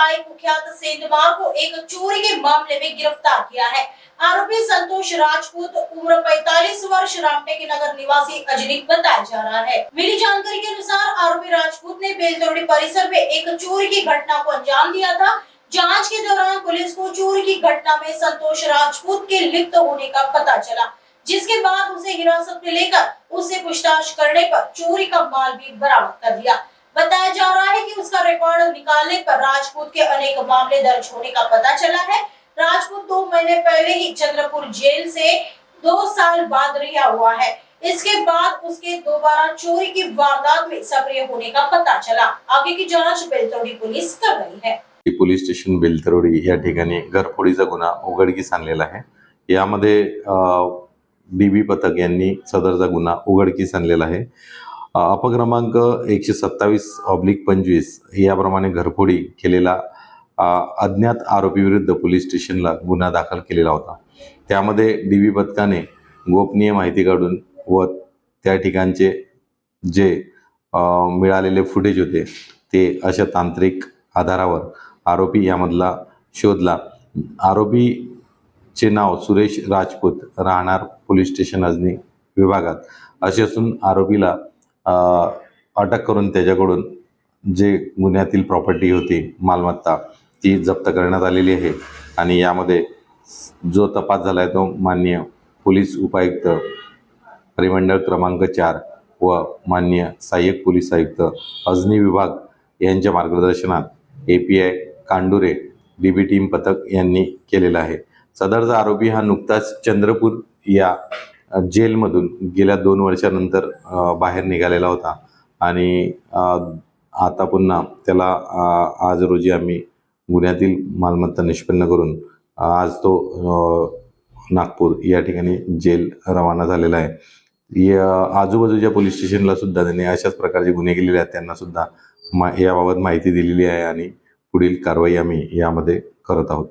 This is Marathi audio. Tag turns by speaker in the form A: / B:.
A: आए कुख्यात सेंधमार को एक चोरी के मामले में गिरफ्तार किया है। आरोपी संतोष राजपूत उम्र 45 वर्ष रामटेक नगर निवासी अजनीक बताया जा रहा है। मिली जानकारी के अनुसार आरोपी राजपूत ने बेलतोड़ी परिसर में एक चोरी की घटना को अंजाम दिया था। जांच के दौरान पुलिस को चोरी की घटना में संतोष राजपूत के लिप्त होने का पता चला, जिसके बाद उसे हिरासत में लेकर उससे पूछताछ करने पर चोरी का माल भी बरामद कर लिया। बताया जा रहा है कि उसका रिकॉर्ड निकालने पर राजपूत के अनेक मामले दर्ज होने का पता चला है। राजपूत 2 महीने पहले ही चंद्रपुर जेल से 2 साल बाद रिहा हुआ है। इसके बाद उसके दोबारा चोरी की वारदात में सक्रिय होने का पता चला। आगे की जांच बेलतोड़ी पुलिस कर रही है।
B: पोलीस स्टेशन बेलतरोडी या ठिकाणी घरफोडीचा गुन्हा उघडकीस आणलेला आहे। यामध्ये डीबी पथक यांनी सदरचा गुन्हा उघडकीस आणलेला आहे। अपक्रमांक 127/25 याप्रमाणे घरफोडी केलेला अज्ञात आरोपी विरुद्ध पोलीस स्टेशनला गुन्हा दाखल केलेला होता। त्यामध्ये डीबी पथकाने गोपनीय माहिती काढून व त्या ठिकाणचे जे मिळालेले फुटेज होते ते अशा तांत्रिक आधारावर आरोपी यामधला शोधला। आरोपीचे नाव सुरेश राजपूत, राहणार पोलीस स्टेशन अजनी विभागात असे असून आरोपीला अटक करून त्याच्याकडून जे गुन्ह्यातील प्रॉपर्टी होती, मालमत्ता ती जप्त करण्यात आलेली आहे। आणि यामध्ये जो तपास झाला आहे तो माननीय पोलीस उपायुक्त परिमंडळ क्रमांक 4 व माननीय सहाय्यक पोलीस आयुक्त अजनी विभाग यांच्या मार्गदर्शनात API कांडुरे डीबी टीम पथक यांनी केलेला आहे। सदरचा आरोपी हा नुकताच चंद्रपूर या जेलमधून गेल्या 2 वर्षानंतर बाहेर निघालेला होता आणि आता पुन्हा त्याला आज रोजी आम्ही गुन्ह्यातील मालमत्ता निष्पन्न करून आज तो नागपूर या ठिकाणी जेल रवाना झालेला आहे। या आजूबाजूच्या पोलीस स्टेशनला सुद्धा त्यांनी अशाच प्रकारचे गुन्हे केलेले आहेत, त्यांना सुद्धा याबाबत माहिती दिलेली आहे आणि पुढील कारवाई आम्ही यामध्ये करत आहोत।